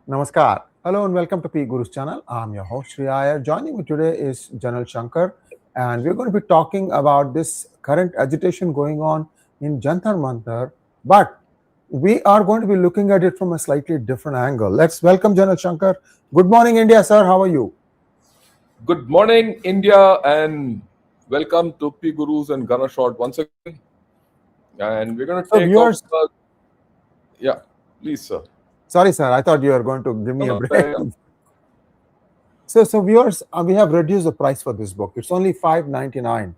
Namaskar. Hello and welcome to PGurus channel. I'm your host Sree Iyer. Joining me today is General Shankar, and we're going to be talking about this current agitation going on in Jantar Mantar, but we are going to be looking at it from a slightly different angle. Let's welcome General Shankar. Good morning, India, sir. How are you? Good morning, India, and welcome to PGurus and Gunner Shot once again. And we're going to So, take up, viewers, yeah, please, sir. sorry, sir, I thought you were going to give me a No, break. So viewers, we have reduced the price for this book. It's only $5.99,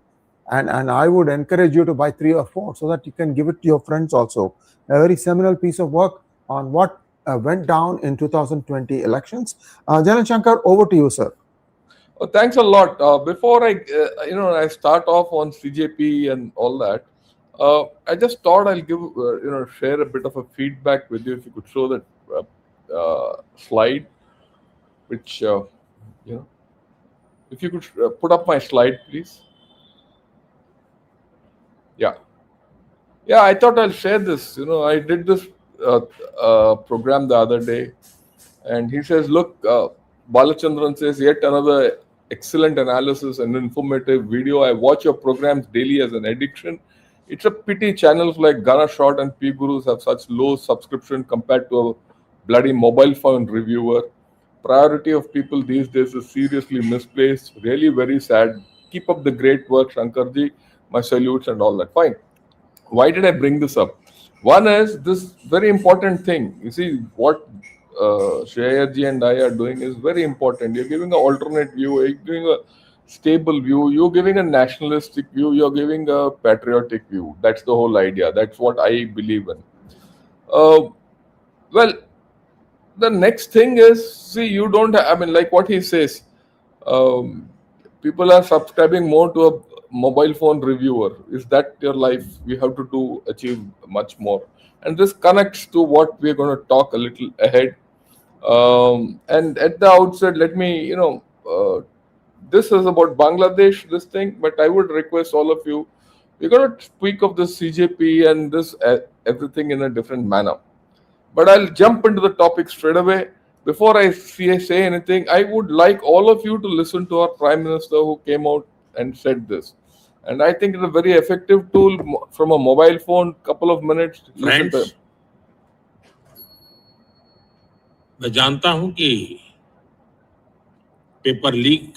and I would encourage you to buy 3 or 4 so that you can give it to your friends also. A very seminal piece of work on what went down in 2020 elections. General Shankar, over to you, sir. Oh, thanks a lot. Before I start off on CJP and all that, I just thought I'll give, share a bit of a feedback with you. If you could show that slide, which, if you could put up my slide, please. Yeah. Yeah, I thought I'll share this. I did this program the other day, and he says, look, Balachandran says, yet another excellent analysis and informative video. I watch your programs daily as an addiction. It's a pity channels like Gunner Shot and PGurus have such low subscription compared to a bloody mobile phone reviewer. Priority of people these days is seriously misplaced. Really very sad. Keep up the great work, Shankarji. My salutes and all that. Fine. Why did I bring this up? One is this very important thing. You see, what Shayarji and I are doing is very important. You're giving an alternate view, you're giving a stable view, you're giving a nationalistic view, you're giving a patriotic view. That's the whole idea. That's what I believe in. Well, the next thing is, see, you don't have, I mean, like what he says, people are subscribing more to a mobile phone reviewer. Is that your life? We have to do achieve much more. And this connects to what we're going to talk a little ahead. And at the outset, let me, this is about Bangladesh, this thing, but I would request all of you, we're going to speak of the CJP and this everything in a different manner. But I'll jump into the topic straight away. Before I say anything, I would like all of you to listen to our Prime Minister who came out and said this. And I think it's a very effective tool from a mobile phone, couple of minutes. Listen to him. मैं जानता हूं कि paper leak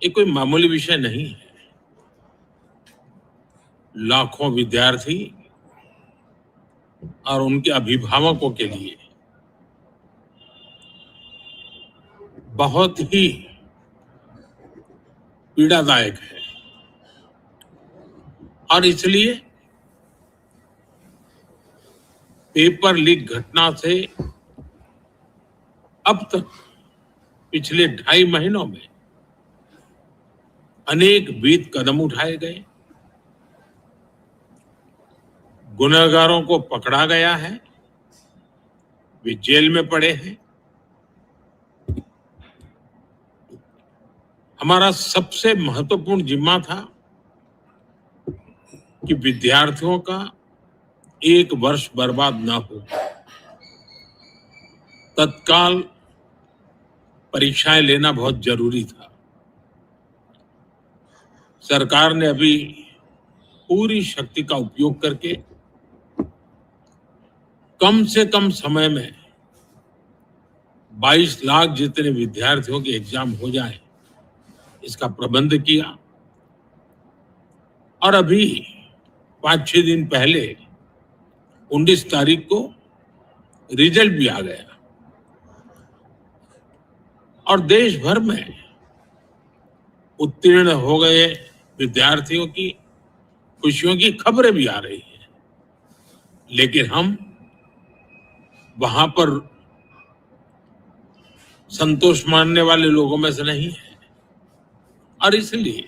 ये कोई मामूली विषय नहीं है। लाखों विद्यार्थी और उनके अभिभावकों के लिए बहुत ही पीड़ादायक है और इसलिए पेपर लीक घटना से अब तक पिछले 2.5 महीनों में अनेक विध कदम उठाए गए, गुनहगारों को पकड़ा गया है, वे जेल में पड़े हैं। हमारा सबसे महत्वपूर्ण जिम्मा था कि विद्यार्थियों का 1 वर्ष बर्बाद ना हो। तत्काल परीक्षाएं लेना बहुत जरूरी था। सरकार ने अभी पूरी शक्ति का उपयोग करके कम से कम समय में 22 लाख जितने विद्यार्थियों के एग्जाम हो जाए इसका प्रबंध किया और अभी 5-6 दिन पहले 19 तारीख को रिजल्ट भी आ गया और देश भर में उत्तीर्ण हो गए विद्यार्थियों की खुशियों की खबरें भी आ रही हैं, लेकिन हम वहां पर संतोष मानने वाले लोगों में से नहीं है और इसलिए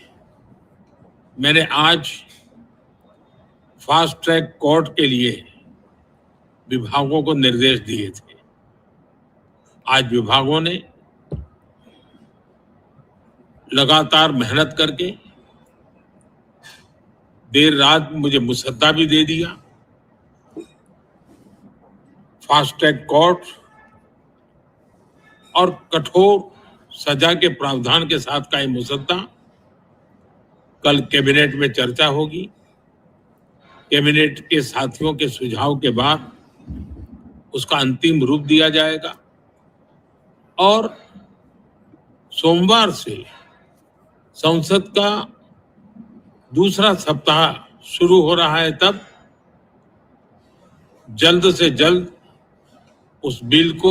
मैंने आज फास्ट ट्रैक कोर्ट के लिए विभागों को निर्देश दिए थे। आज विभागों ने लगातार मेहनत करके देर रात मुझे मुसद्दा भी दे दिया। फास्ट ट्रैक कोर्ट और कठोर सजा के प्रावधान के साथ का ये मुसद्दा कल कैबिनेट में चर्चा होगी। कैबिनेट के साथियों के सुझाव के बाद उसका अंतिम रूप दिया जाएगा और सोमवार से संसद का दूसरा सप्ताह शुरू हो रहा है, तब जल्द से जल्द उस बिल को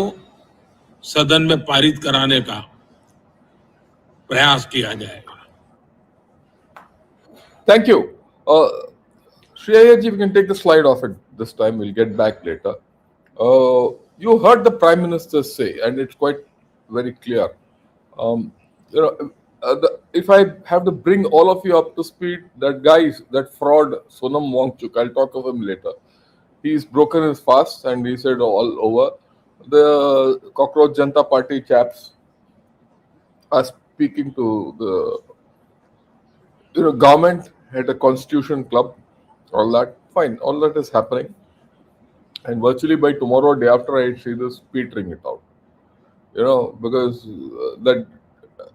सदन में पारित कराने का प्रयास किया जाएगा। Thank you. Sree, if you can take the slide off it this time, we'll get back later. You heard the Prime Minister say, and it's quite very clear. If I have to bring all of you up to speed, that fraud, Sonam Wangchuk, I'll talk of him later. He's broken his fast and he said all over. The Cockroach Janata Party chaps are speaking to the government at a constitution club, all that. Fine, all that is happening. And virtually by tomorrow, day after, I see this petering it out. Because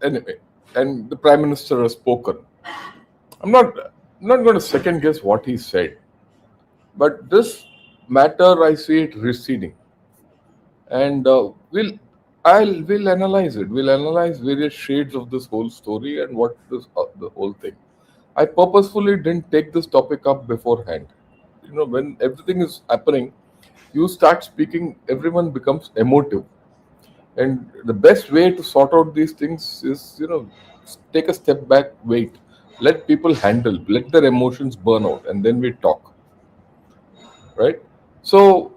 anyway, and the Prime Minister has spoken. I'm not going to second guess what he said, but this matter, I see it receding, and we'll analyze it. We'll analyze various shades of this whole story and what is the whole thing. I purposefully didn't take this topic up beforehand. When everything is happening, you start speaking, everyone becomes emotive. And the best way to sort out these things is, take a step back, wait, let people handle, let their emotions burn out, and then we talk. Right? So,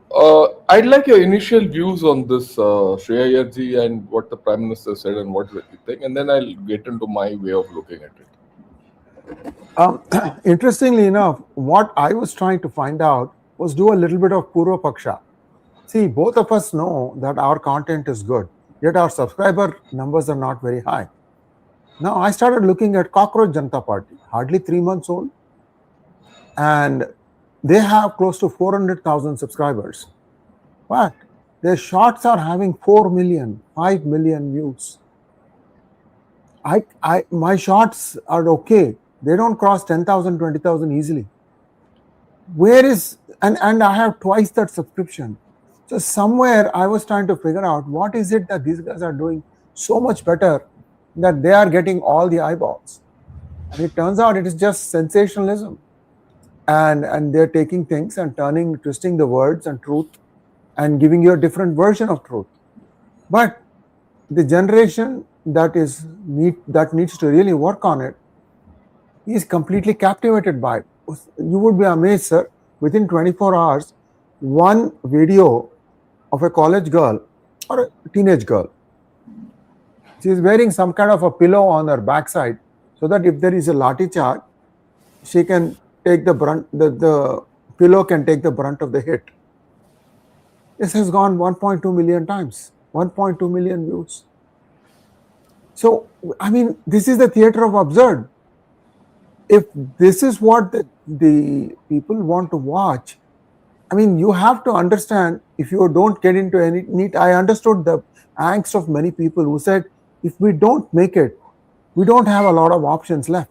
I'd like your initial views on this, Sree Iyerji, and what the Prime Minister said and what you think, and then I'll get into my way of looking at it. Interestingly enough, what I was trying to find out was do a little bit of Purva Paksha. See, both of us know that our content is good, yet our subscriber numbers are not very high. Now, I started looking at Cockroach Janata Party, hardly 3 months old, and they have close to 400,000 subscribers. But their shorts are having 4 million, 5 million views. My shorts are okay. They don't cross 10,000, 20,000 easily. Where is, and I have twice that subscription. So somewhere I was trying to figure out what is it that these guys are doing so much better that they are getting all the eyeballs. And it turns out it is just sensationalism. And they're taking things and twisting the words and truth and giving you a different version of truth. But the generation that needs to really work on it is completely captivated by it. You would be amazed, sir. Within 24 hours, one video of a college girl or a teenage girl, she is wearing some kind of a pillow on her backside so that if there is a lathi charge, she can take the brunt, the pillow can take the brunt of the hit. This has gone 1.2 million times, 1.2 million views. So, I mean, this is the theater of absurd. If this is what the people want to watch, I mean, you have to understand, if you don't get into any NEET, I understood the angst of many people who said, if we don't make it, we don't have a lot of options left.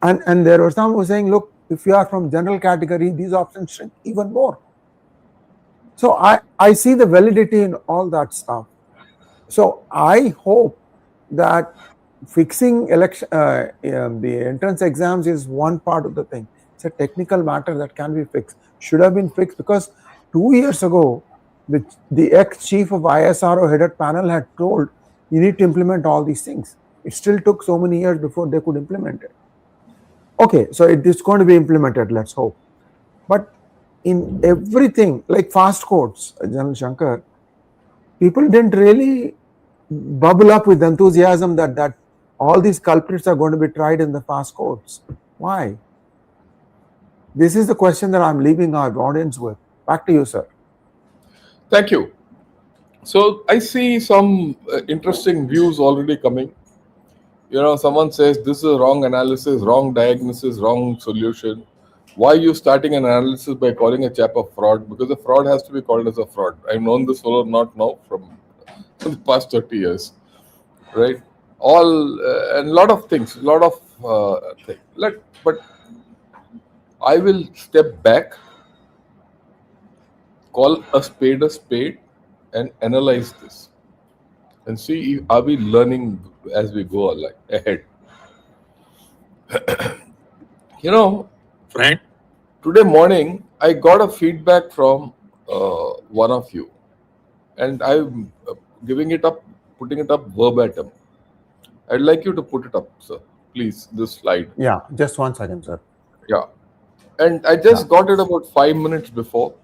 And there were some who were saying, look, if you are from general category, these options shrink even more. So I see the validity in all that stuff. So I hope that fixing the entrance exams is one part of the thing. It's a technical matter that can be fixed. Should have been fixed because 2 years ago, the ex-chief of ISRO headed panel had told you need to implement all these things. It still took so many years before they could implement it. Okay, so it is going to be implemented, let's hope. But in everything, like fast courts, General Shankar, people didn't really bubble up with enthusiasm that all these culprits are going to be tried in the fast courts. Why? This is the question that I'm leaving our audience with. Back to you, sir. Thank you. So I see some interesting views already coming. Someone says this is wrong analysis, wrong diagnosis, wrong solution. why are you starting an analysis by calling a chap a fraud? Because a fraud has to be called as a fraud. I've known this fellow not now from the past 30 years, right? And a lot of things, things. But I will step back, call a spade, and analyze this, and see are we learning as we go ahead. Friend, Today morning I got a feedback from one of you, and I'm putting it up verbatim. I'd like you to put it up, sir, please. This slide. Yeah, just 1 second, sir. Yeah, and I just got it about 5 minutes before.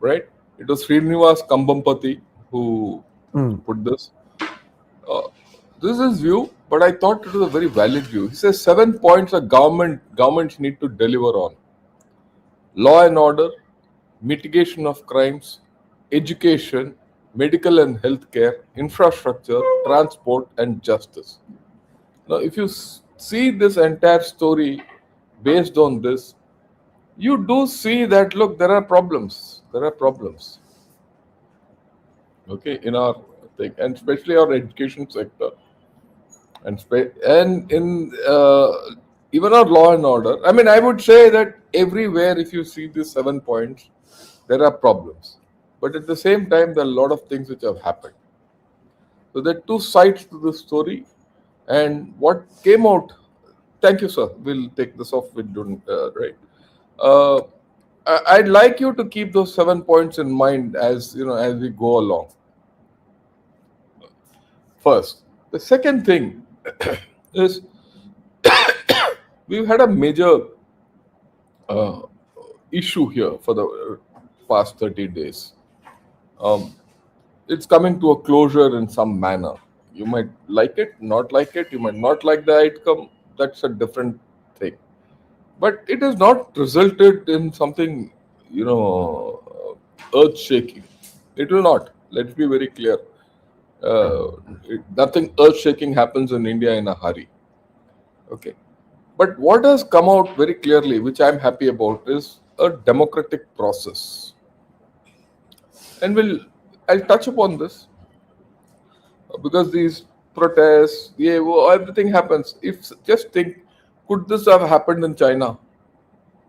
Right? It was Srinivas Kambampati who put this. This is view, but I thought it was a very valid view. He says 7 points a governments need to deliver on: law and order, mitigation of crimes, education, medical and healthcare, infrastructure, transport, and justice. Now, if you see this entire story based on this, you do see that, look, there are problems. Okay, in our thing, and especially our education sector, and in even our law and order. I mean, I would say that everywhere, if you see these 7 points, there are problems. But at the same time, there are a lot of things which have happened. So there are two sides to the story, and what came out. Thank you, sir. We'll take this off. We don't right. I'd like you to keep those 7 points in mind as as we go along. First, the second thing is we've had a major issue here for the past 30 days. It's coming to a closure in some manner. You might like it, not like it. You might not like the outcome. That's a different thing. But it has not resulted in something, earth-shaking. It will not. Let's be very clear. Nothing earth-shaking happens in India in a hurry. Okay. But what has come out very clearly, which I'm happy about, is a democratic process. And I'll touch upon this because these protests, everything happens. Just think, could this have happened in China?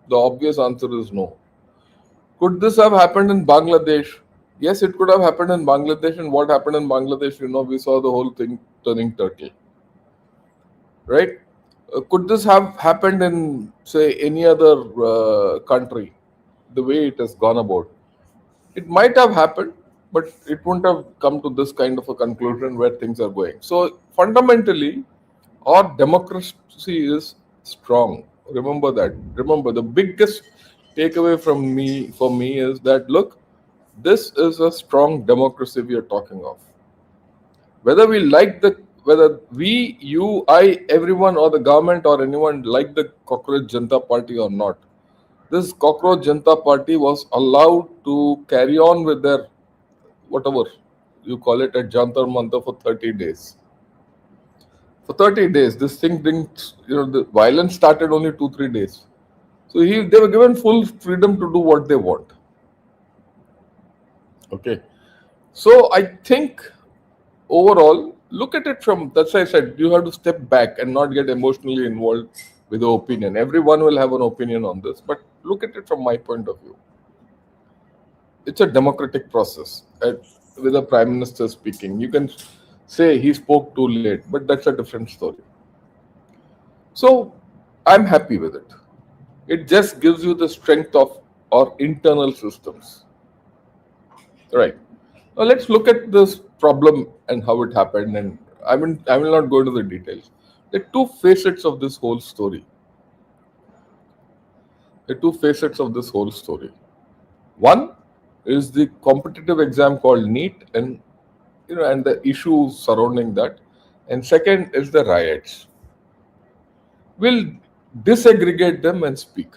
The obvious answer is no. Could this have happened in Bangladesh? Yes, it could have happened in Bangladesh. And what happened in Bangladesh? We saw the whole thing turning turtle. Right? Could this have happened in, say, any other country, the way it has gone about? It might have happened, but it wouldn't have come to this kind of a conclusion where things are going. So fundamentally, our democracy is strong. Remember that. Remember, the biggest takeaway for me is that, look, this is a strong democracy we are talking of. Whether we, you, I, everyone, or the government or anyone like the Cockroach Janata Party or not, this Cockroach Janata Party was allowed to carry on with their, whatever you call it, at Jantar Mantar for 30 days. For 30 days, this thing didn't, the violence started only 2-3 days. So they were given full freedom to do what they want. Okay. So I think overall, look at it from, that's why I said, you have to step back and not get emotionally involved with the opinion. Everyone will have an opinion on this, but look at it from my point of view. It's a democratic process with the Prime Minister speaking. You can say he spoke too late, but that's a different story. So I'm happy with it. It just gives you the strength of our internal systems. Right. Now let's look at this problem and how it happened. And I will not go into the details. There are two facets of this whole story. One is the competitive exam called NEET, and the issues surrounding that. And second is the riots. We'll disaggregate them and speak.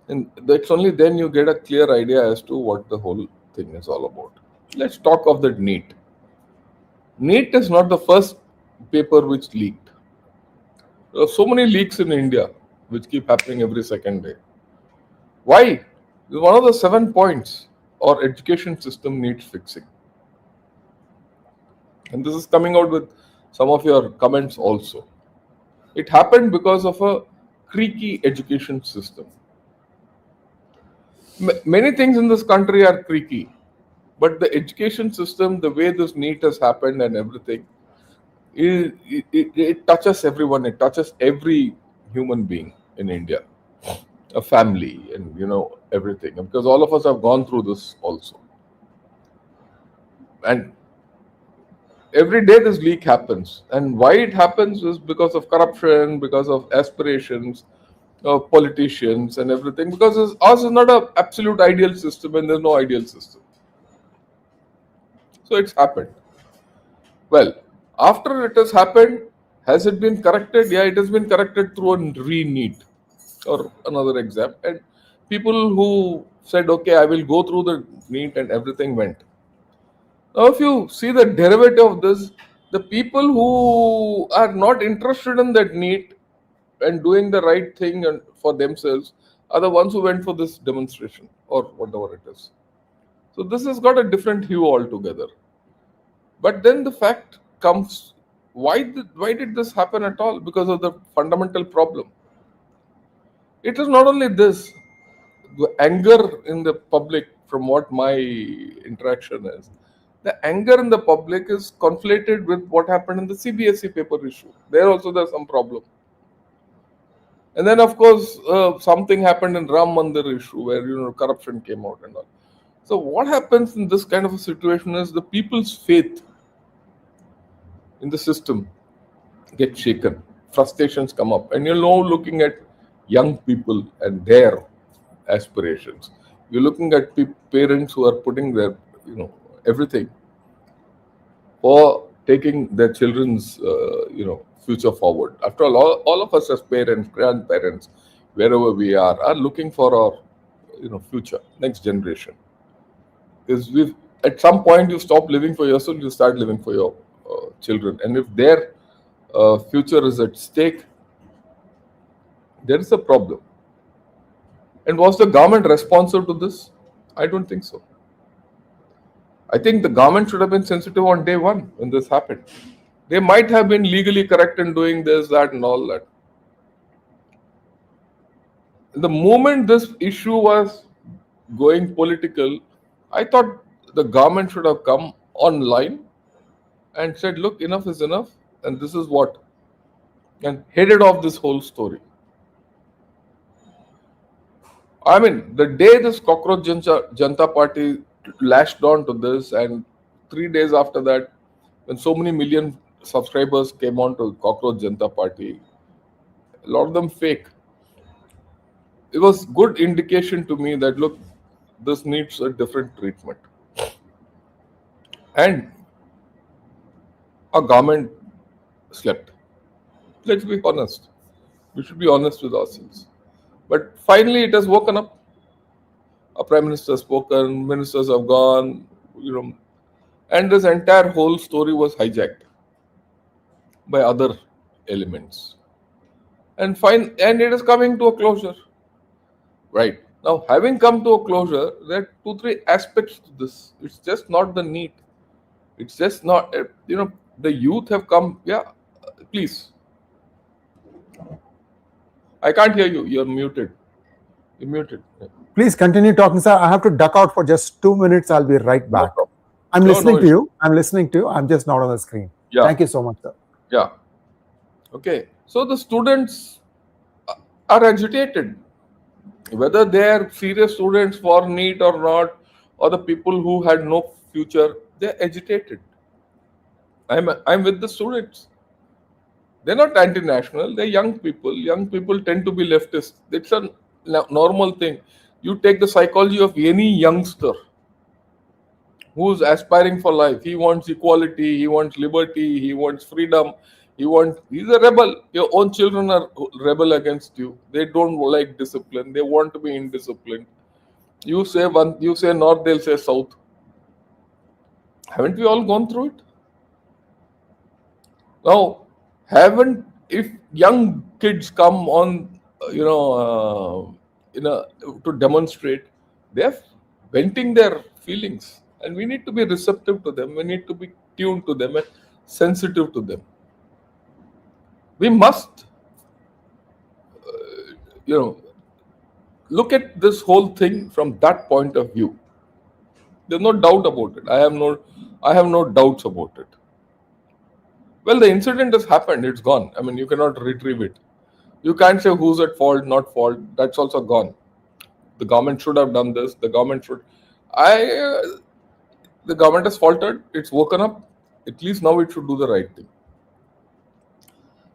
And that's only then you get a clear idea as to what the whole thing is all about. Let's talk of the NEET. NEET is not the first paper which leaked. There are so many leaks in India. which keep happening every second day. Why? One of the 7 points our education system needs fixing. And this is coming out with some of your comments also. It happened because of a creaky education system. Many things in this country are creaky, but the education system, the way this NEET has happened and everything, it touches everyone. It touches every human being in India, a family, and everything. Because all of us have gone through this also, and every day this leak happens. And why it happens is because of corruption, because of aspirations of politicians and everything. Because ours is not an absolute ideal system, and there's no ideal system. So it's happened. Well, after it has happened, has it been corrected? Yeah, it has been corrected through a re-NEET or another exam. And people who said, okay, I will go through the NEET, and everything went. Now, if you see the derivative of this, the people who are not interested in that NEET and doing the right thing and for themselves are the ones who went for this demonstration or whatever it is. So this has got a different hue altogether. But then the fact comes, why did this happen at all? Because of the fundamental problem. It is not only this, the anger in the public, from what my interaction is, the anger in the public is conflated with what happened in the CBSE paper issue. There also there's some problem. And then, of course, something happened in Ram Mandir issue where corruption came out and all. So what happens in this kind of a situation is the people's faith in the system gets shaken. Frustrations come up, and you're now looking at young people and their aspirations. You're looking at parents who are putting their everything for taking their children's future forward. After all of us as parents, grandparents, wherever we are looking for our future, next generation. Because at some point you stop living for yourself, you start living for your children, and if their future is at stake, there is a problem. And was the government responsive to this? I don't think so. I think the government should have been sensitive on day one when this happened. They might have been legally correct in doing this, that, and all that. The moment this issue was going political, I thought the government should have come online and said, look, enough is enough, and this is what, and headed off this whole story. I mean, the day this Cockroach Janta Party lashed on to this, and 3 days after that, when so many million subscribers came on to Cockroach Janta Party, a lot of them fake. It was good indication to me that, look, this needs a different treatment. And our government slept. Let's be honest. We should be honest with ourselves. But finally, it has woken up. Our Prime Minister has spoken, ministers have gone, and this entire whole story was hijacked by other elements. And it is coming to a closure. Right. Now, having come to a closure, there are 2-3 aspects to this. It's just not the NEET. It's just not, the youth have come. Yeah, please. I can't hear you. You're muted. You're muted. Please continue talking, sir. I have to duck out for just 2 minutes. I'll be right back. No, I'm listening to you. I'm listening to you. I'm just not on the screen. Yeah. Thank you so much, sir. Yeah. Okay. So the students are agitated. Whether they are serious students for NEET or not, or the people who had no future, they're agitated. I'm with the students. They're not anti-national. They're young people. Young people tend to be leftist. It's a normal thing. You take the psychology of any youngster who's aspiring for life. He wants equality. He wants liberty. He wants freedom. He's a rebel. Your own children are rebel against you. They don't like discipline. They want to be indisciplined. You say north, they'll say south. Haven't we all gone through it? Now, if young kids come on you know, to demonstrate, they're venting their feelings, and we need to be receptive to them. We need to be tuned to them and sensitive to them. We must, you know, look at this whole thing from that point of view. There's no doubt about it. I have no doubts about it. Well, the incident has happened. It's gone. I mean, you cannot retrieve it. You can't say who's at fault, not fault. That's also gone. The government should have done this. The government should. The government has faltered. It's woken up. At least now it should do the right thing.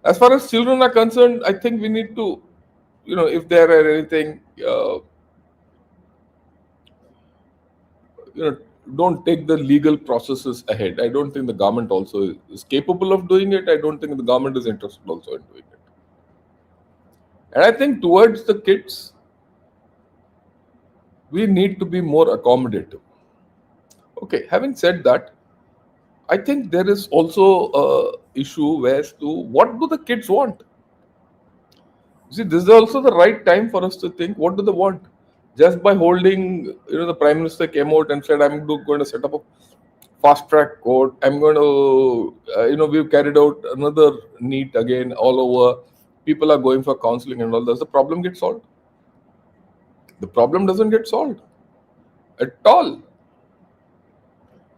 As far as children are concerned, I think we need to, if there are anything, don't take the legal processes ahead. I don't think the government also is capable of doing it. I don't think the government is interested also in doing it. And I think towards the kids, we need to be more accommodative. Okay, having said that, I think there is also a issue as to what do the kids want. See, this is also the right time for us to think, what do they want? Just by holding, the Prime Minister came out and said, I'm going to set up a fast track court. I'm going to, we've carried out another NEET again all over. People are going for counseling and all. Does the problem get solved? The problem doesn't get solved at all.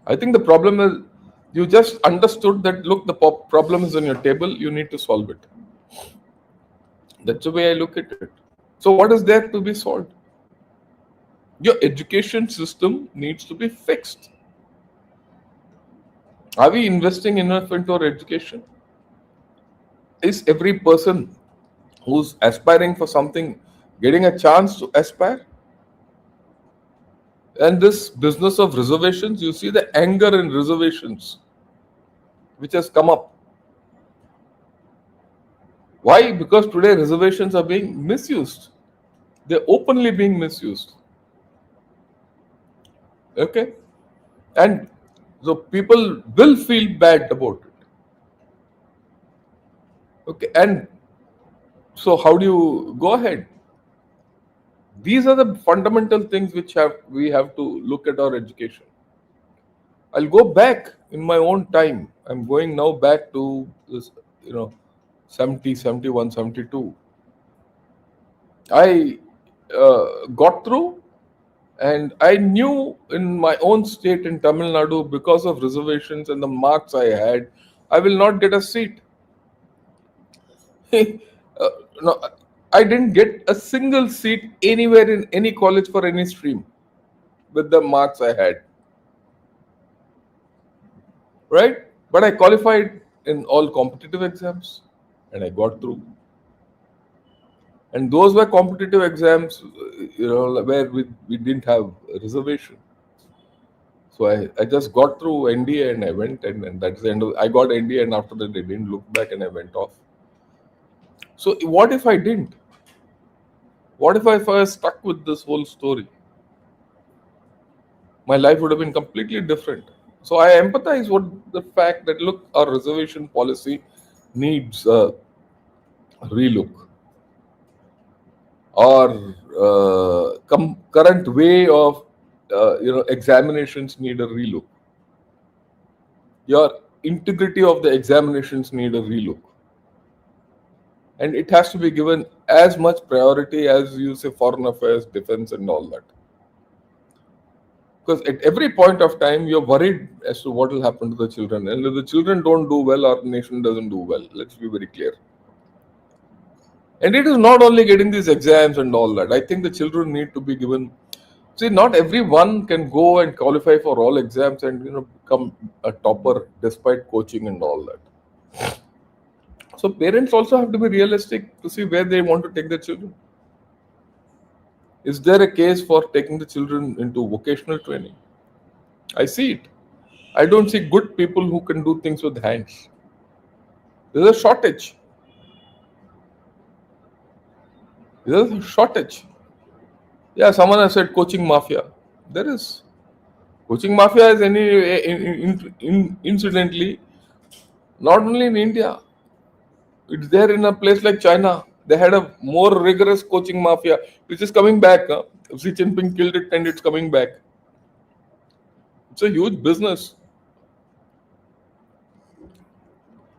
I think the problem is you just understood that, look, the problem is on your table. You need to solve it. That's the way I look at it. So what is there to be solved? Your education system needs to be fixed. Are we investing enough into our education? Is every person who's aspiring for something getting a chance to aspire? And this business of reservations, you see the anger in reservations which has come up. Why? Because today reservations are being misused. They're openly being misused. Okay? And so people will feel bad about it. Okay? And so how do you go ahead? These are the fundamental things which we have to look at our education. I'll go back in my own time. I'm going now back to this, 70, 71, 72. I got through, and I knew in my own state in Tamil Nadu, because of reservations and the marks I had, I will not get a seat. No, I didn't get a single seat anywhere in any college for any stream with the marks I had. Right? But I qualified in all competitive exams and I got through. And those were competitive exams, where we didn't have a reservation. So I just got through NDA and I went, and that's the end of I got NDA, and after that I didn't look back and I went off. So what if I didn't? What if I was stuck with this whole story? My life would have been completely different. So I empathize with the fact that, look, our reservation policy needs a relook. Our current way of examinations need a relook. Your integrity of the examinations need a relook. And it has to be given as much priority as you say foreign affairs, defense, and all that. Because at every point of time, you're worried as to what will happen to the children. And if the children don't do well, our nation doesn't do well. Let's be very clear. And it is not only getting these exams and all that. I think the children need to be given. See, not everyone can go and qualify for all exams and become a topper despite coaching and all that. So parents also have to be realistic to see where they want to take their children. Is there a case for taking the children into vocational training? I see it. I don't see good people who can do things with hands. There's a shortage. There's a shortage. Yeah, someone has said coaching mafia. There is. Coaching mafia is incidentally not only in India. It's there in a place like China. They had a more rigorous coaching mafia, which is coming back. Xi Jinping killed it and it's coming back. It's a huge business.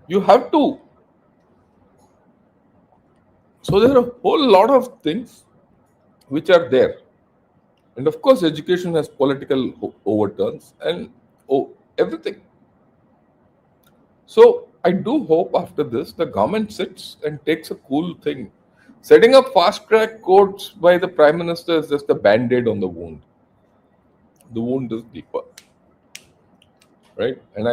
You have to. So there are a whole lot of things which are there. And of course, education has political overturns and everything. So I do hope after this, the government sits and takes a cool thing. Setting up fast track courts by the Prime Minister is just a band-aid on the wound. The wound is deeper. Right? And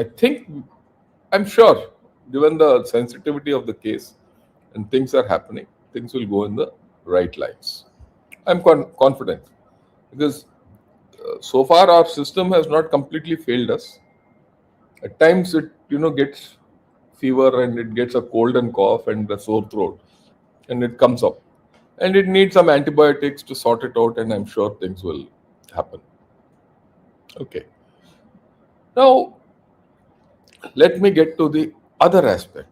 I'm sure, given the sensitivity of the case and things are happening, things will go in the right lines. I'm confident because so far our system has not completely failed us. At times it gets fever and it gets a cold and cough and a sore throat and it comes up and it needs some antibiotics to sort it out, and I'm sure things will happen. Okay. Now let me get to the other aspect.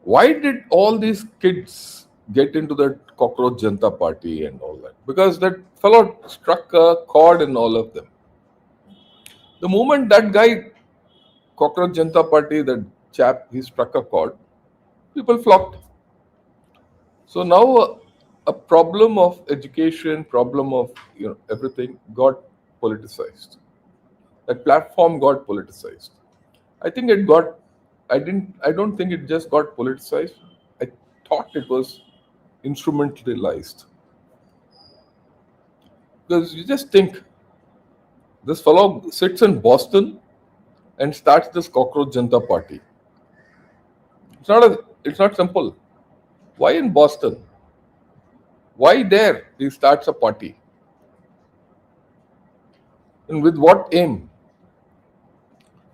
Why did all these kids get into that Cockroach Janata Party and all that? Because that fellow struck a chord in all of them. The moment that guy, Cockroach Janata Party, that chap, he struck a chord, people flocked. So now a problem of education, problem of everything got politicized. That platform got politicized. I think it got. I don't think it just got politicized. I thought it was instrumentalized. Because you just think this fellow sits in Boston and starts this Cockroach Janata Party. It's not simple. Why in Boston? Why there he starts a party? And with what aim?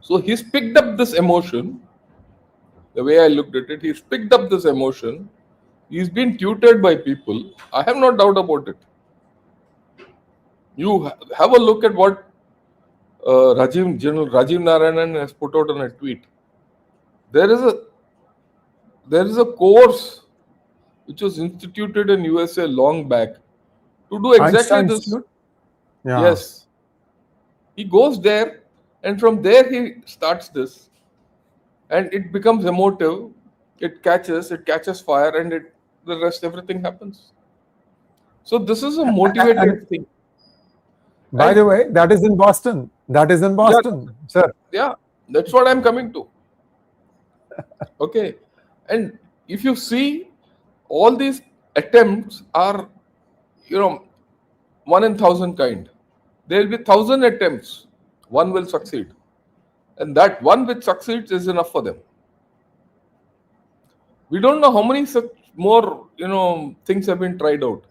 So he's picked up this emotion. The way I looked at it, he's picked up this emotion. He's been tutored by people. I have no doubt about it. You have a look at what General Rajiv Narayanan has put out on a tweet. There is a course which was instituted in USA long back to do exactly Einstein this. Institute? Yeah. Yes. He goes there and from there he starts this. And it becomes emotive, it catches fire, and the rest everything happens. So this is a motivated thing. By the way, that is in Boston. Sir. Yeah, that's what I'm coming to. Okay. And if you see, all these attempts are, 1 in 1,000 kind. There will be 1,000 attempts. One will succeed. And that one which succeeds is enough for them. We don't know how many such more, things have been tried out.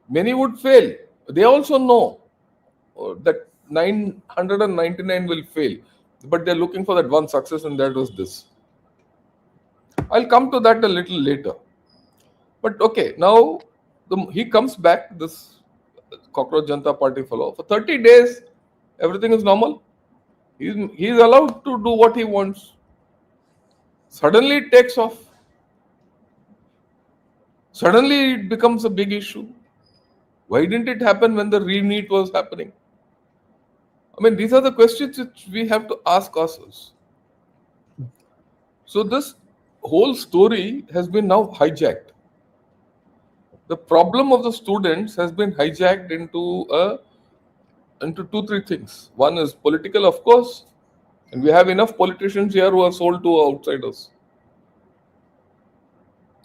Many would fail. They also know that 999 will fail. But they're looking for that one success, and that was this. I'll come to that a little later. But okay, now he comes back, this Cockroach Janata Party fellow. For 30 days, everything is normal. He's allowed to do what he wants. Suddenly it takes off. Suddenly it becomes a big issue. Why didn't it happen when the NEET was happening? I mean, these are the questions which we have to ask ourselves. So this whole story has been now hijacked. The problem of the students has been hijacked into 2-3 things. One is political, of course, and we have enough politicians here who are sold to outsiders.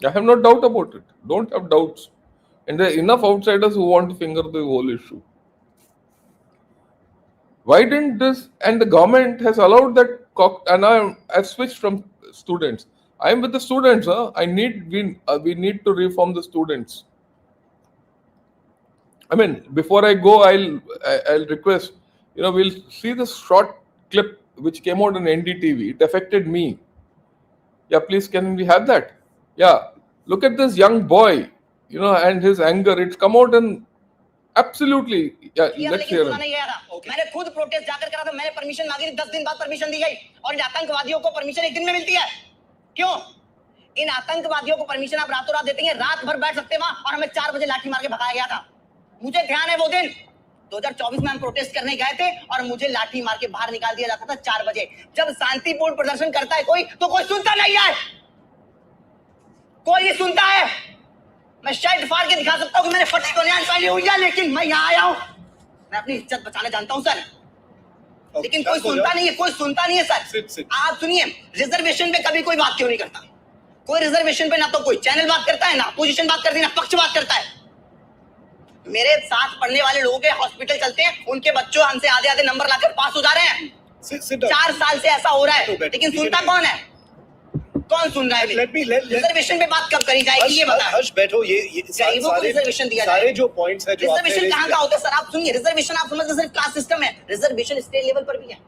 I have no doubt about it. Don't have doubts. And there are enough outsiders who want to finger the whole issue. Why didn't this? And the government has allowed that. And I've switched from students. I'm with the students. We need to reform the students. I mean, before I go, I'll request. We'll see this short clip which came out on NDTV. It affected me. Yeah, please, can we have that? Yeah, look at this young boy, and his anger. It's come out and absolutely. Yeah, let's hear it. मैंने खुद protest जाकर करा था, मैंने permission मांगी थी, 10 दिन बाद परमिशन दी गई, और इन आतंकवादियों को परमिशन 1 दिन में मिलती है। क्यों? इन आतंकवादियों को परमिशन आप रातों रात देते हैं, रात भर बैठ सकते वहां, और हमें 4 बजे लाठी मार के भगाया गया था। मुझे ध्यान है वो दिन 2024 में हम प्रोटेस्ट करने गए थे और मुझे लाठी मार के बाहर निकाल दिया जाता था 4 बजे। जब शांतिपूर्ण प्रदर्शन करता है कोई, तो कोई सुनता नहीं है, कोई नहीं सुनता है। मैं शर्ट फाड़ के दिखा सकता हूँ कि मैंने फटी बनियान पहनी हुई है, लेकिन मैं यहाँ आया हूँ, मैं अपनी इज्जत बचाना जानता हूँ सर। लेकिन कोई सुनता नहीं है, कोई सुनता नहीं है सर। आप सुनिए, रिजर्वेशन पे कभी कोई बात क्यों नहीं करता? कोई रिजर्वेशन पे ना तो कोई चैनल बात करता है, ना अपोजिशन बात करती है, ना पक्ष बात करता है। मेरे साथ पढ़ने वाले लोगों के हॉस्पिटल चलते हैं, उनके बच्चों हमसे आधे आधे नंबर लाकर पास हो जा रहे हैं। 4 साल से ऐसा हो रहा है, लेकिन सुनता कौन है? कौन सुन रहा है? रिजर्वेशन पे बात कब करी जाएगी ये बता। हर्ष बैठो, ये गरीबों को रिजर्वेशन दिया सारे जाए। जो पॉइंट्स है जो रिजर्वेशन कहाँ का होता है सर? आप सुनिए, रिजर्वेशन आप समझते सिर्फ क्लास सिस्टम है, रिजर्वेशन स्टेट लेवल पर भी है।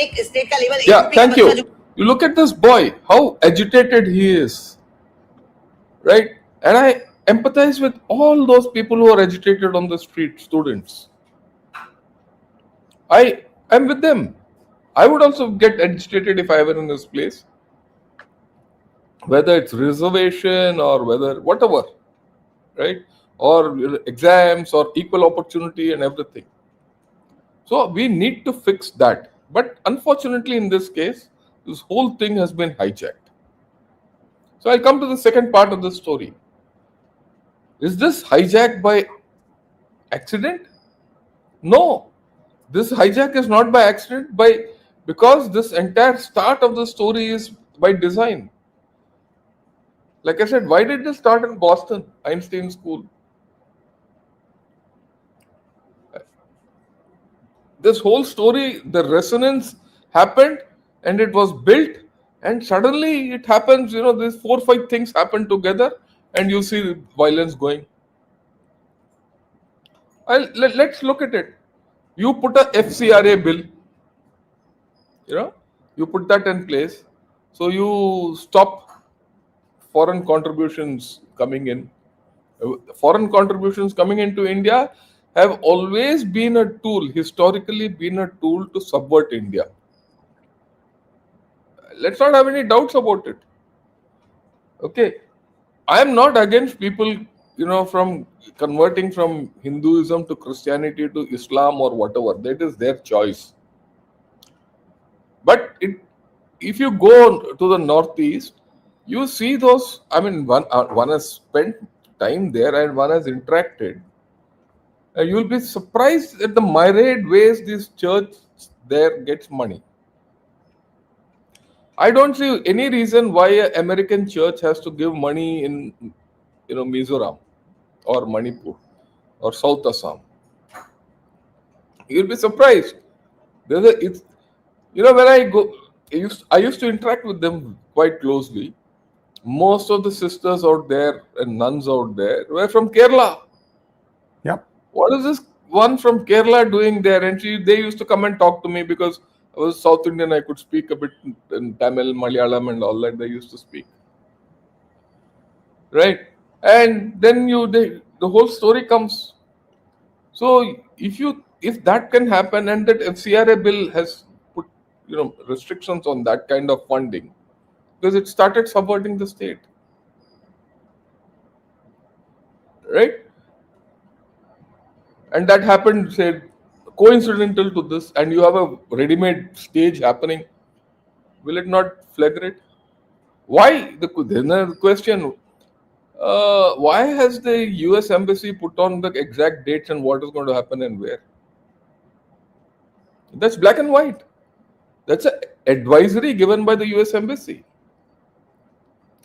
एक स्टेट का level, Yeah, thank you. You look at this boy, how agitated he is, right? And I empathize with all those people who are agitated on the street, students. I'm with them. I would also get agitated if I were in this place. Whether it's reservation or whether whatever, right? Or exams or equal opportunity and everything. So we need to fix that. But unfortunately, in this case, this whole thing has been hijacked. So I'll come to the second part of the story. Is this hijacked by accident? No. This hijack is not by accident, because this entire start of the story is by design. Like I said, why did this start in Boston, Einstein School? This whole story, the resonance happened and it was built, and suddenly it happens, these 4 or 5 things happen together and you see violence going. Let's look at it. You put a FCRA bill, you put that in place. So you stop foreign contributions coming in. Foreign contributions coming into India have always been a tool, historically been a tool to subvert India. Let's not have any doubts about it. Okay. I am not against people, from converting from Hinduism to Christianity to Islam or whatever. That is their choice. But if you go to the Northeast, you see those, one has spent time there and one has interacted. You will be surprised at the myriad ways this church there gets money. I don't see any reason why an American church has to give money in, Mizoram or Manipur or South Assam. You'll be surprised. When I go, I used to interact with them quite closely. Most of the sisters out there and nuns out there were from Kerala. Yep. What is this one from Kerala doing there? And they used to come and talk to me because I was South Indian. I could speak a bit in Tamil, Malayalam, and all that. They used to speak, right? And then the whole story comes. So if that can happen, and that FCRA bill has put restrictions on that kind of funding, because it started subverting the state, right? And that happened, say, coincidental to this, and you have a ready-made stage happening. Will it not flagrate? Why? Then the question: why has the US Embassy put on the exact dates and what is going to happen and where? That's black and white. That's an advisory given by the US Embassy.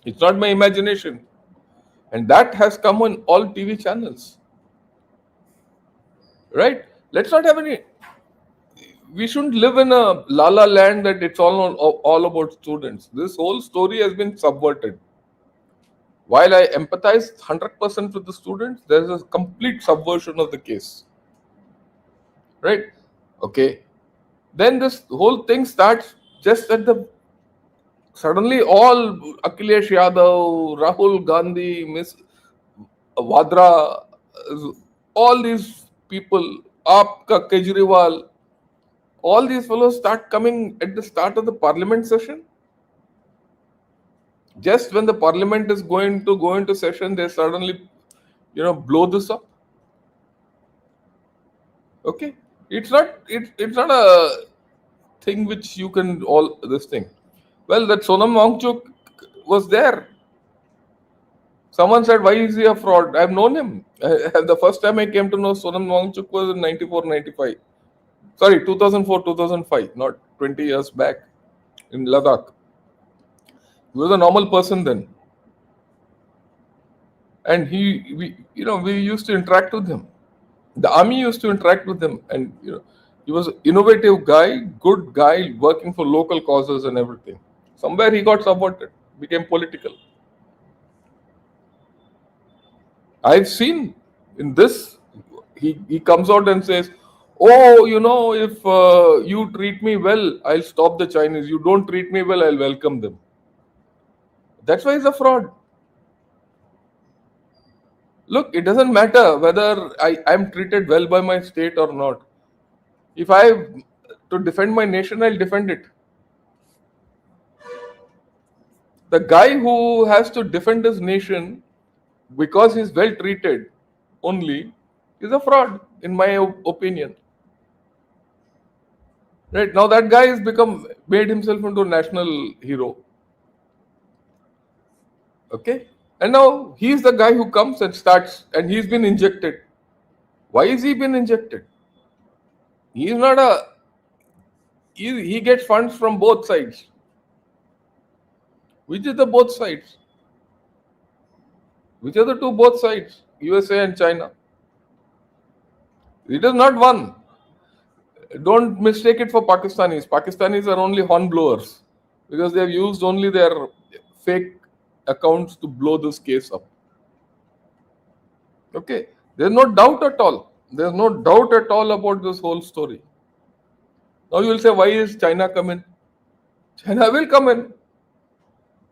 It's not my imagination. And that has come on all TV channels. Right? Let's not have any. We shouldn't live in a la-la land that it's all about students. This whole story has been subverted. While I empathize 100% with the students, there's a complete subversion of the case. Right? Okay. Then this whole thing starts just at suddenly all Akhilesh Yadav, Rahul Gandhi, Miss Vadra, all these people, Aapka, Kejriwal, all these fellows start coming at the start of the parliament session. Just when the parliament is going to go into session, they suddenly, blow this up. Okay, it's not a thing which you can all this thing. Well, that Sonam Wangchuk was there. Someone said, why is he a fraud? I've known him. The first time I came to know Sonam Wangchuk was in 94, 95. Sorry, 2004, 2005, not 20 years back in Ladakh. He was a normal person then. And we used to interact with him. The army used to interact with him. And, he was an innovative guy, good guy, working for local causes and everything. Somewhere he got subverted, became political. I've seen in this, he comes out and says, oh, if you treat me well, I'll stop the Chinese. You don't treat me well, I'll welcome them. That's why he's a fraud. Look, it doesn't matter whether I'm treated well by my state or not. If I have to defend my nation, I'll defend it. The guy who has to defend his nation because he's well treated only is a fraud, in my opinion. Right now, that guy has made himself into a national hero. Okay, and now he's the guy who comes and starts, and he's been injected. Why is he been injected? He's not he gets funds from both sides. Which is the both sides? Which are the two both sides? USA and China. It is not one. Don't mistake it for Pakistanis. Pakistanis are only hornblowers because they have used only their fake accounts to blow this case up. Okay, there's no doubt at all. There's no doubt at all about this whole story. Now you will say, why is China coming? China will come in.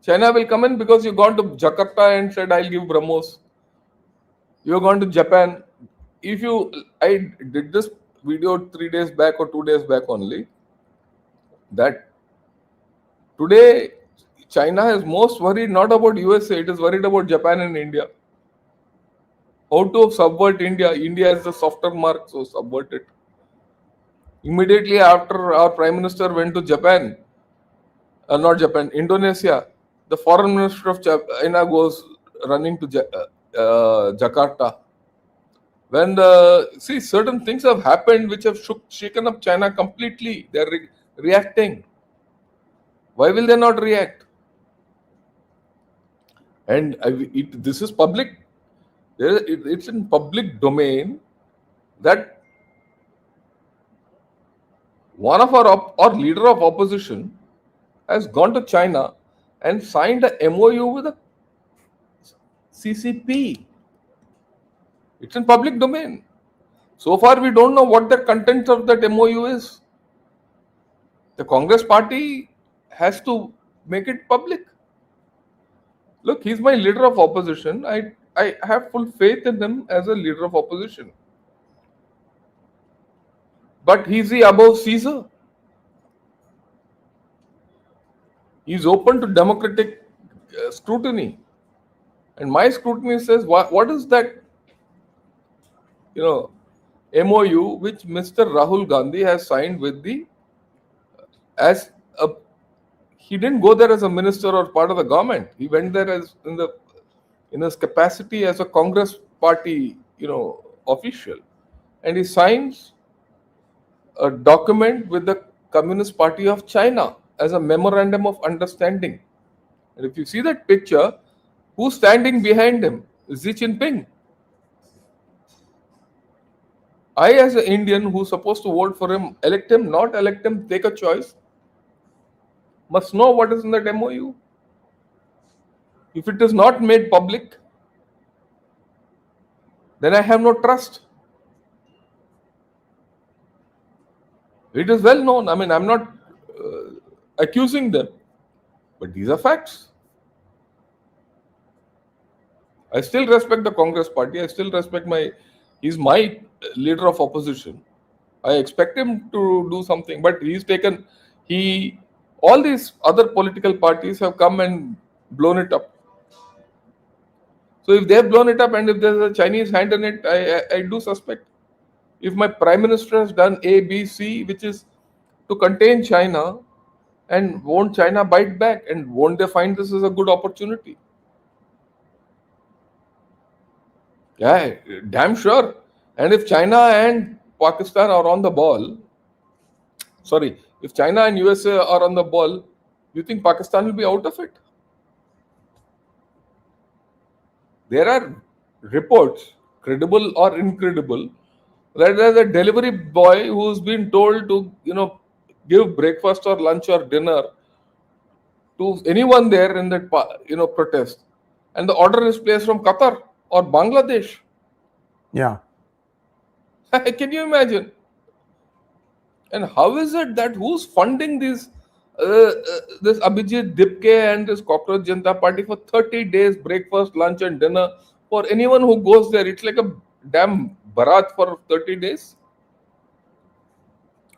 China will come in because you've gone to Jakarta and said, I'll give BrahMos. You've gone to Japan. I did this video 3 days back or 2 days back only, that today China is most worried not about USA, it is worried about Japan and India. How to subvert India? India is the softer mark, so subvert it. Immediately after our Prime Minister went to Japan, Indonesia, the Foreign Minister of China goes running to Jakarta. When certain things have happened which have shaken up China completely, they are reacting. Why will they not react? And this is public. It's in public domain that one of our leader of opposition has gone to China and signed a MOU with the CCP. It's in public domain. So far, we don't know what the content of that MOU is. The Congress party has to make it public. Look, he's my leader of opposition. I have full faith in him as a leader of opposition. But he's the above Caesar. He's open to democratic scrutiny. And my scrutiny says, what is that MOU which Mr. Rahul Gandhi has signed with he didn't go there as a minister or part of the government. He went there as in his capacity as a Congress party, official, and he signs a document with the Communist Party of China as a memorandum of understanding. And if you see that picture, who's standing behind him? Xi Jinping. I, as an Indian who's supposed to vote for him, elect him, not elect him, take a choice, must know what is in that MOU. If it is not made public, then I have no trust. It is well known. I mean, I'm not accusing them, but these are facts. I still respect the Congress party. I still respect he's my leader of opposition. I expect him to do something, but all these other political parties have come and blown it up. So if they've blown it up and if there's a Chinese hand in it, I do suspect. If my prime minister has done A, B, C, which is to contain China, and won't China bite back? And won't they find this as a good opportunity? Yeah, damn sure. And if China and Pakistan are on the ball, if China and USA are on the ball, you think Pakistan will be out of it? There are reports, credible or incredible, that there's a delivery boy who's been told to, give breakfast or lunch or dinner to anyone there in that, protest, and the order is placed from Qatar or Bangladesh. Yeah. Can you imagine? And how is it that who's funding this Abhijit Dipke and this Cockroach Janata Party for 30 days, breakfast, lunch, and dinner for anyone who goes there? It's like a damn barat for 30 days.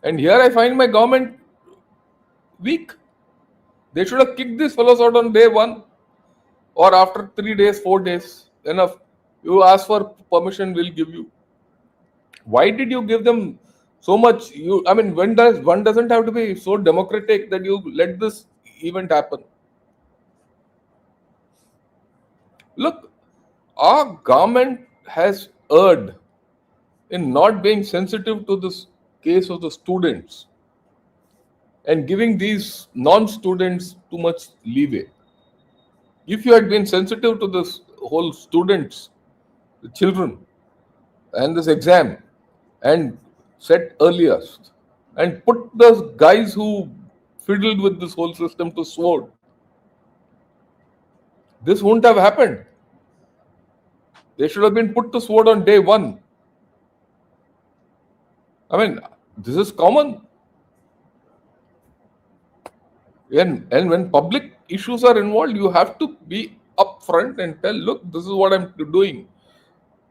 And here I find my government weak. They should have kicked these fellows out on day one or after 3 days, 4 days. Enough. You ask for permission, we'll give you. Why did you give them so much? One doesn't have to be so democratic that you let this event happen. Look, our government has erred in not being sensitive to this case of the students and giving these non-students too much leeway. If you had been sensitive to this whole students, the children, and this exam, and set earlier, and put those guys who fiddled with this whole system to sword, this wouldn't have happened. They should have been put to sword on day one. This is common. And when public issues are involved, you have to be upfront and tell, look, this is what I'm doing.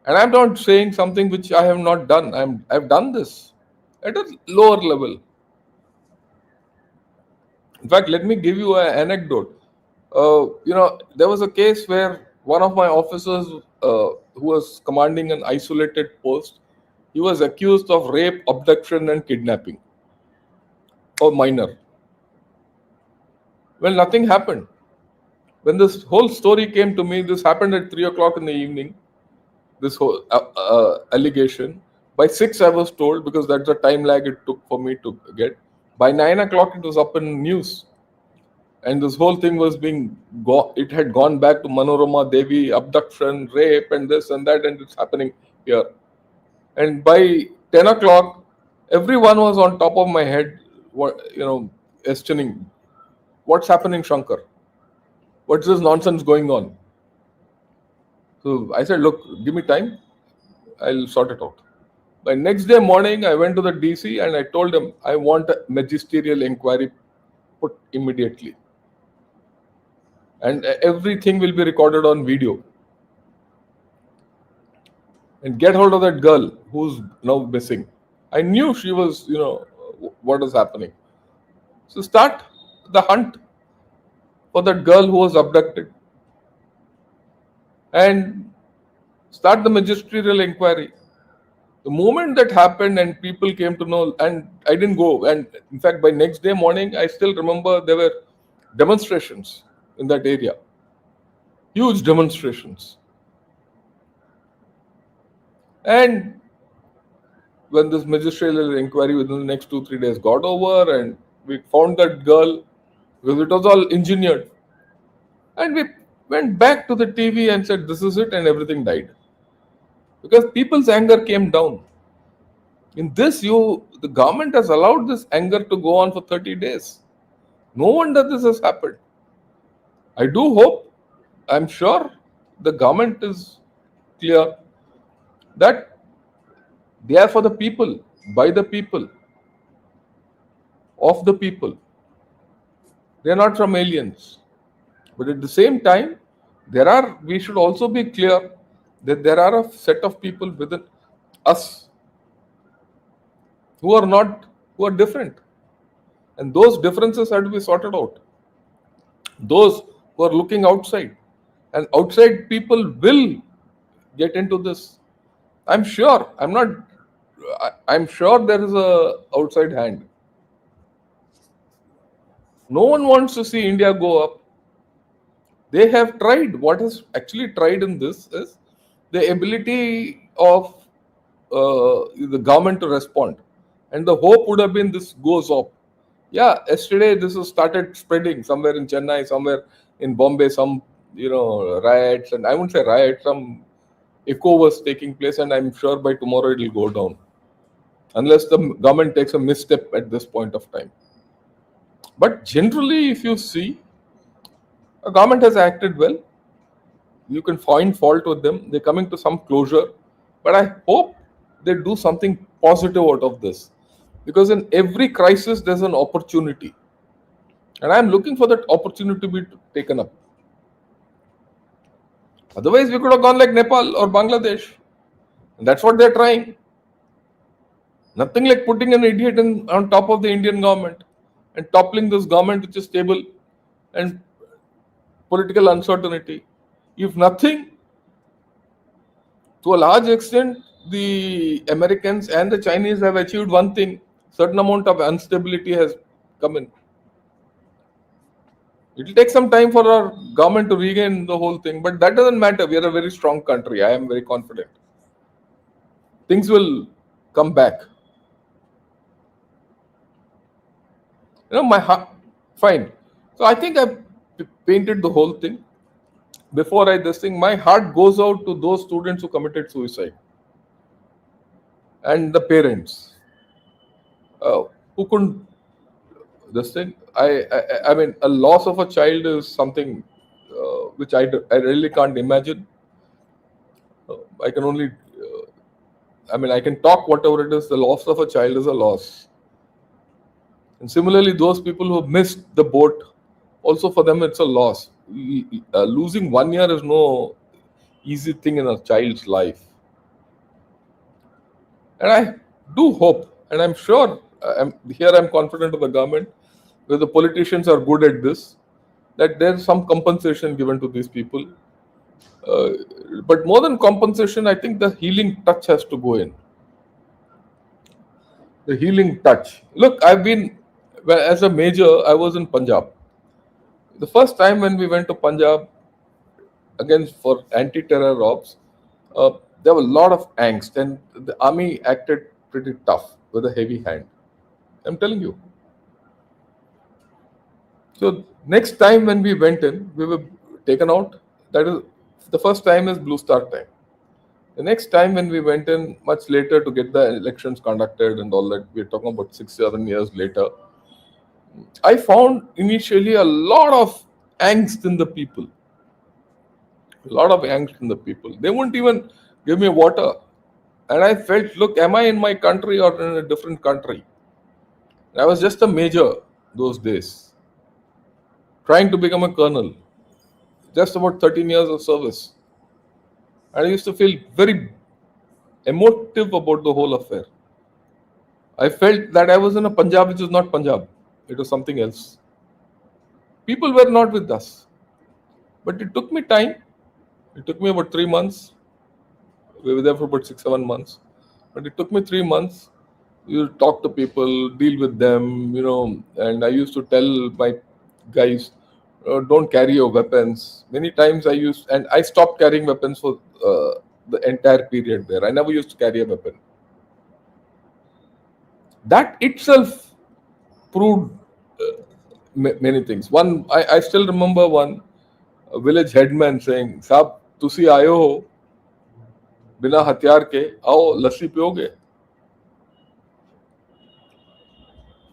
And I'm not saying something which I have not done. I've done this at a lower level. In fact, let me give you an anecdote. There was a case where one of my officers who was commanding an isolated post, he was accused of rape, abduction, and kidnapping of minor. Well, nothing happened. When this whole story came to me, this happened at 3 o'clock in the evening, this whole allegation. By 6, I was told, because that's the time lag it took for me to get. By 9 o'clock, it was up in news. And this whole thing was it had gone back to Manorama Devi, abduction, rape, and this and that, and it's happening here. And by 10 o'clock, everyone was on top of my head, questioning, what's happening, Shankar? What's this nonsense going on? So I said, look, give me time. I'll sort it out. By next day morning, I went to the DC and I told him, I want a magisterial inquiry put immediately. And everything will be recorded on video. And get hold of that girl who's now missing. I knew she was, what is happening. So start the hunt for that girl who was abducted. And start the magisterial inquiry. The moment that happened and people came to know, and I didn't go. And in fact, by next day morning, I still remember there were demonstrations in that area. Huge demonstrations. And when this magisterial inquiry within the next 2-3 days got over and we found that girl, because it was all engineered. And we went back to the TV and said, this is it, and everything died. Because people's anger came down. In this, the government has allowed this anger to go on for 30 days. No wonder this has happened. I do hope, I'm sure the government is clear that they are for the people, by the people, of the people. They are not from aliens. But at the same time, we should also be clear that there are a set of people within us who are different. And those differences have to be sorted out. Those who are looking outside. And outside people will get into this. I'm sure. I'm sure there is a outside hand. No one wants to see India go up. They have tried. What is actually tried in this is the ability of the government to respond. And the hope would have been this goes up. Yeah, yesterday this has started spreading somewhere in Chennai, somewhere in Bombay, some riots, and I wouldn't say riots, some echo was taking place, and I'm sure by tomorrow it will go down. Unless the government takes a misstep at this point of time. But generally, if you see, a government has acted well. You can find fault with them. They're coming to some closure. But I hope they do something positive out of this. Because in every crisis, there's an opportunity. And I'm looking for that opportunity to be taken up. Otherwise, we could have gone like Nepal or Bangladesh. And that's what they're trying. Nothing like putting an idiot on top of the Indian government and toppling this government which is stable and political uncertainty. If nothing, to a large extent, the Americans and the Chinese have achieved one thing. Certain amount of instability has come in. It will take some time for our government to regain the whole thing, but that doesn't matter. We are a very strong country. I am very confident. Things will come back. My heart, fine. So I think I've painted the whole thing. Before this thing, my heart goes out to those students who committed suicide and the parents who couldn't. This thing, I mean, a loss of a child is something which I really can't imagine. I can only, I can talk whatever it is. The loss of a child is a loss. And similarly, those people who missed the boat, also for them it's a loss. Losing 1 year is no easy thing in a child's life. And I do hope, and I'm sure, I'm confident of the government, because the politicians are good at this, that there's some compensation given to these people. But more than compensation, I think the healing touch has to go in. The healing touch. Look, as a major, I was in Punjab. The first time when we went to Punjab, again for anti-terror ops, there was a lot of angst, and the army acted pretty tough with a heavy hand. I'm telling you. So next time when we went in, we were taken out. That is, the first time is Blue Star time. The next time when we went in much later to get the elections conducted and all that, we're talking about 6-7 years later, I found initially a lot of angst in the people. A lot of angst in the people. They wouldn't even give me water. And I felt, look, am I in my country or in a different country? I was just a major those days, trying to become a colonel. Just about 13 years of service. And I used to feel very emotive about the whole affair. I felt that I was in a Punjab which is not Punjab. It was something else. People were not with us. But it took me time. It took me about 3 months. We were there for about 6-7 months. But it took me 3 months. You talk to people, deal with them, and I used to tell my guys, don't carry your weapons. Many times and I stopped carrying weapons for the entire period there. I never used to carry a weapon. That itself proved many things. One, I still remember one village headman saying, "Saab, tusi aayo ho, bina hathiyar ke, aao lassi piyoge."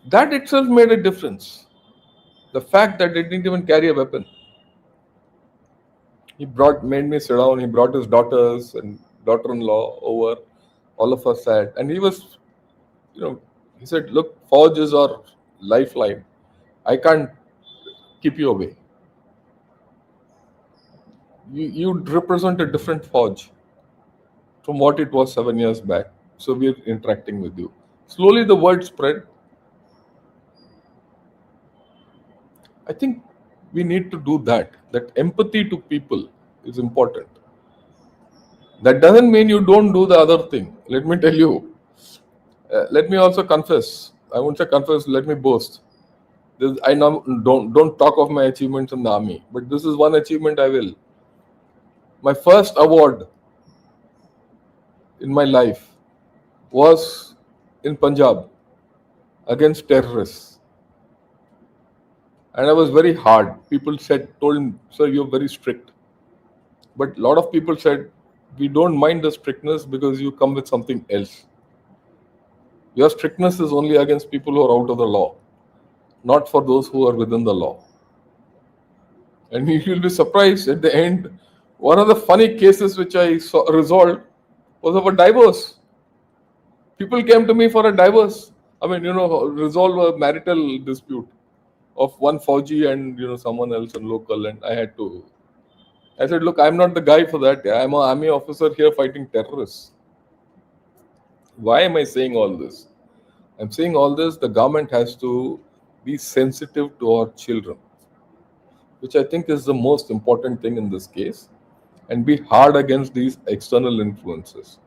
That itself made a difference. The fact that they didn't even carry a weapon. He made me sit down. He brought his daughters and daughter-in-law over. All of us sat, and he was, he said, "Look, Fauj is our lifeline. I can't keep you away. You represent a different Fauj from what it was 7 years back. So we're interacting with you." Slowly the word spread. I think We need to do that. That empathy to people is important. That doesn't mean you don't do the other thing. Let me tell you. Let me also confess. I won't say confess. Let me boast. I now don't talk of my achievements in the army, but this is one achievement I will. My first award in my life was in Punjab against terrorists, and I was very hard. People told me, "Sir, you're very strict," but a lot of people said, "We don't mind the strictness because you come with something else. Your strictness is only against people who are out of the law, not for those who are within the law." And you'll be surprised at the end. One of the funny cases which I resolved was of a divorce. People came to me for a divorce. I mean, resolve a marital dispute of one Fauji and someone else in local, and I said, look, I'm not the guy for that. I'm an army officer here fighting terrorists. Why am I saying all this? I'm saying all this, the government has to be sensitive to our children, which I think is the most important thing in this case, and be hard against these external influences.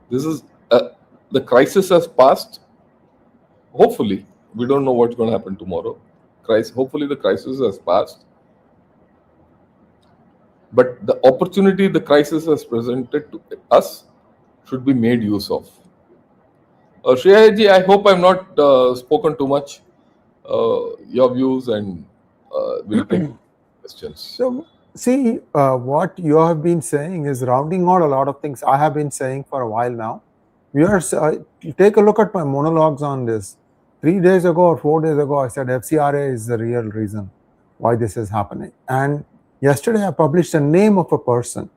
This is the crisis has passed. Hopefully, we don't know what's going to happen tomorrow. Hopefully, the crisis has passed. But the opportunity the crisis has presented to us should be made use of. Shreya ji, I hope I'm not spoken too much. Your views, and we'll take questions. So, see, what you have been saying is rounding out a lot of things I have been saying for a while now. Viewers, take a look at my monologues on this. 3 days ago or 4 days ago, I said FCRA is the real reason why this is happening. And yesterday, I published a name of a person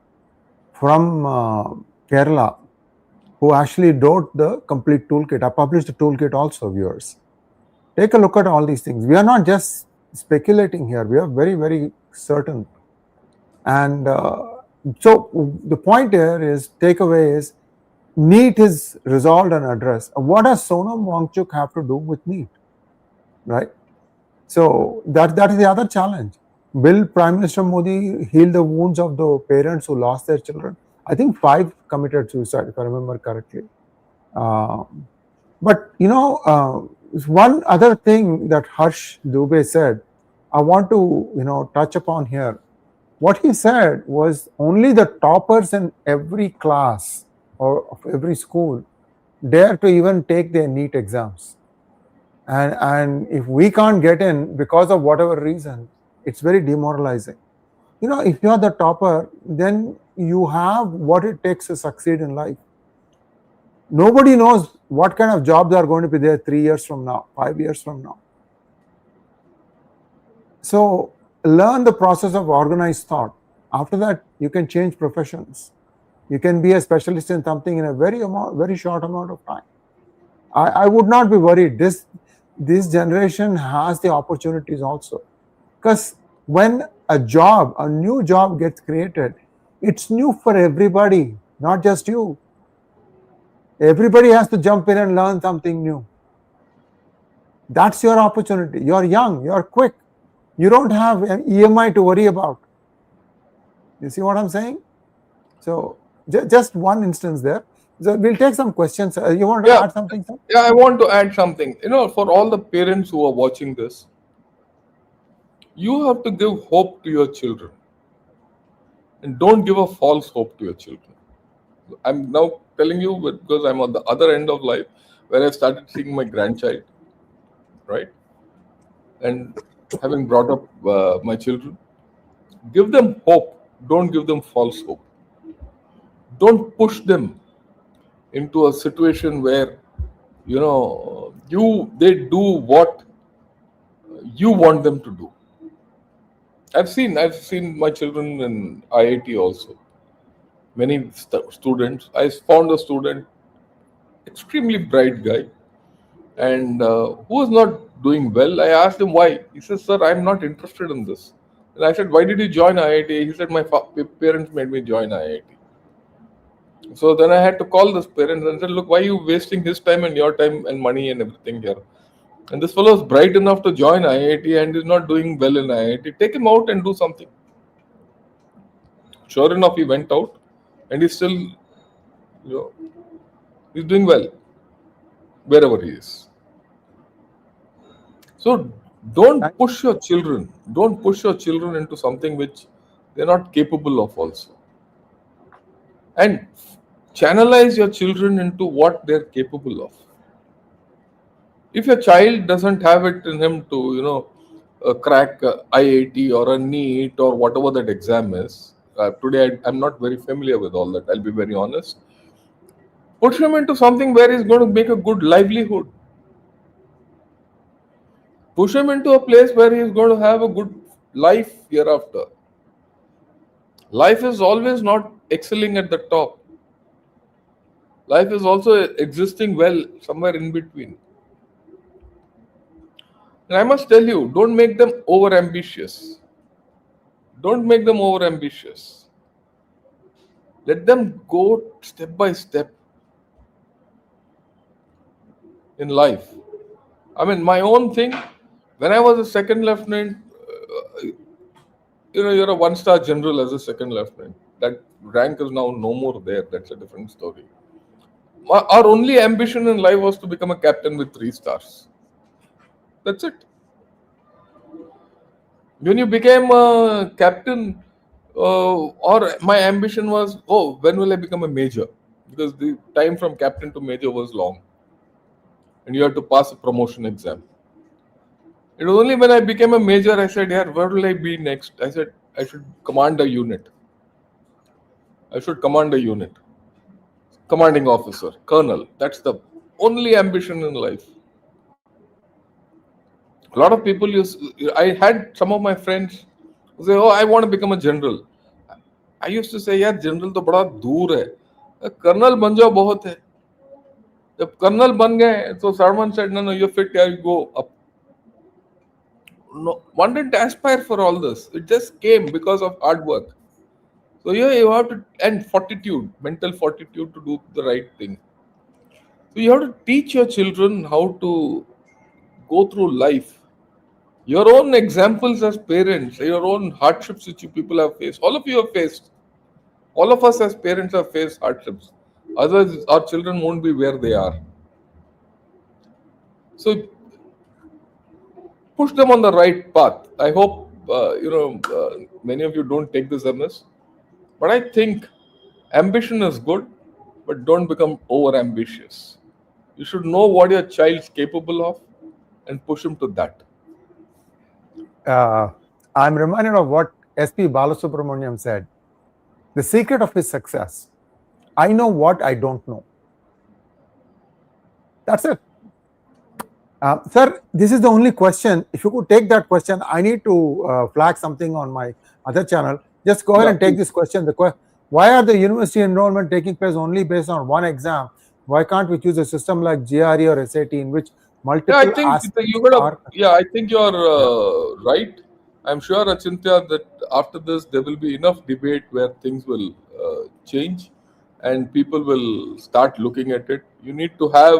from Kerala who actually wrote the complete toolkit. I published the toolkit also, viewers. Take a look at all these things. We are not just speculating here. We are very, very certain. And so the point here is, takeaway is, NEET is resolved and addressed. What does Sonam Wangchuk have to do with NEET, right? So that is the other challenge. Will Prime Minister Modi heal the wounds of the parents who lost their children? I think 5 committed suicide, if I remember correctly. But one other thing that Harsh Dubey said, I want to touch upon here. What he said was only the toppers in every class or of every school dare to even take their NEET exams. And if we can't get in because of whatever reason, it's very demoralizing. If you're the topper, then you have what it takes to succeed in life. Nobody knows what kind of jobs are going to be there 3 years from now, 5 years from now. So learn the process of organized thought. After that, you can change professions. You can be a specialist in something in a very short amount of time. I would not be worried. This generation has the opportunities also. Because when a new job gets created, it's new for everybody, not just you. Everybody has to jump in and learn something new. That's your opportunity. You're young, you're quick. You don't have an EMI to worry about. You see what I'm saying? So just one instance there. So we'll take some questions. You want to add something, sir? Yeah, I want to add something. For all the parents who are watching this, you have to give hope to your children. And don't give a false hope to your children. I'm now telling you because I'm on the other end of life where I started seeing my grandchild, right? And having brought up my children, give them hope. Don't give them false hope. Don't push them into a situation where they do what you want them to do. I've seen my children in IIT also. Many students. I found a student, extremely bright guy, and who was not doing well. I asked him why. He says, "Sir, I'm not interested in this." And I said, "Why did you join IIT?" He said, "My parents made me join IIT." So then I had to call this parents and said, "Look, why are you wasting his time and your time and money and everything here? and this fellow is bright enough to join IIT and is not doing well in IIT, take him out and do something. Sure enough, he went out and he's still, he's doing well wherever he is. So don't push your children. Don't push your children into something which they're not capable of also. And channelize your children into what they're capable of. If your child doesn't have it in him to, crack IIT or a NEET or whatever that exam is, today I'm not very familiar with all that, I'll be very honest. Push him into something where he's going to make a good livelihood. Push him into a place where he's going to have a good life hereafter. Life is always not excelling at the top. Life is also existing well somewhere in between. And I must tell you, don't make them over ambitious. Don't make them over ambitious. Let them go step by step in life. I mean, my own thing, when I was a second lieutenant, you're a one-star general as a second lieutenant. That rank is now no more there. That's a different story. Our only ambition in life was to become a captain with 3 stars. That's it. When you became a captain, or my ambition was, when will I become a major? Because the time from captain to major was long. And you had to pass a promotion exam. It was only when I became a major, I said, where will I be next? I said, I should command a unit. I should command a unit. Commanding officer, colonel. That's the only ambition in life. A lot of people I had some of my friends who say, I want to become a general. I used to say, general to bada dur hai. Colonel ban jao bahut hai. Jab colonel ban gaye, so someone said, no, you're fit, you go up. No, one didn't aspire for all this. It just came because of hard work. So you have to, and fortitude, mental fortitude to do the right thing. So you have to teach your children how to go through life. Your own examples as parents, your own hardships which you people have faced. All of you have faced. All of us as parents have faced hardships. Otherwise, our children won't be where they are. So push them on the right path. I hope many of you don't take this amiss, but I think ambition is good, but don't become over ambitious. You should know what your child is capable of and push him to that. I'm reminded of what S.P. Balasubramaniam said. The secret of his success: I know what I don't know. That's it. Sir, this is the only question. If you could take that question, I need to flag something on my other channel. Just go ahead and take this question. Why are the university enrollment taking place only based on one exam? Why can't we choose a system like GRE or SAT in which multiple I think I think you're right. I'm sure, Achintya, that after this there will be enough debate where things will change and people will start looking at it. You need to have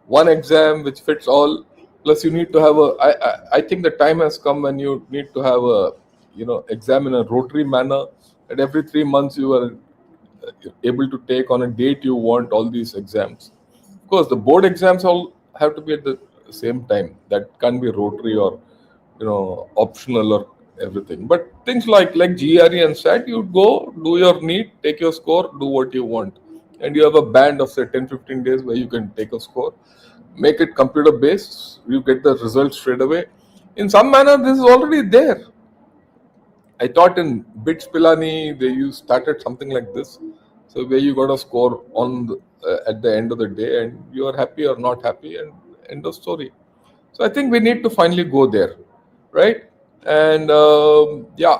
one exam which fits all. Plus, you need to have I think the time has come when you need to have a exam in a rotary manner. And every 3 months you are able to take on a date you want all these exams. Of course, the board exams all have to be at the same time. That can't be rotary or optional or everything. But things like GRE and SAT, you go do your NEET, take your score, do what you want, and you have a band of say 10-15 days where you can take a score, make it computer based, you get the results straight away. In some manner, this is already there. I thought in BITS Pilani they started something like this, so where you got a score on at the end of the day, and you are happy or not happy, and end of story. So I think we need to finally go there, right? And I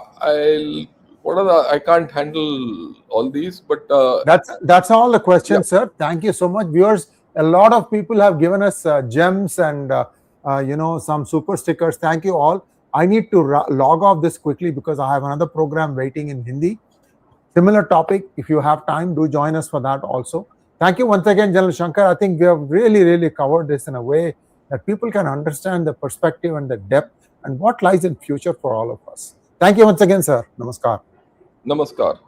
can't handle all these, but that's all the questions, sir. Thank you so much, viewers. A lot of people have given us gems and some super stickers. Thank you all. I need to log off this quickly because I have another program waiting in Hindi. Similar topic. If you have time, do join us for that also. Thank you once again, General Shankar. I think we have really, really covered this in a way that people can understand the perspective and the depth and what lies in future for all of us. Thank you once again, sir. Namaskar. Namaskar.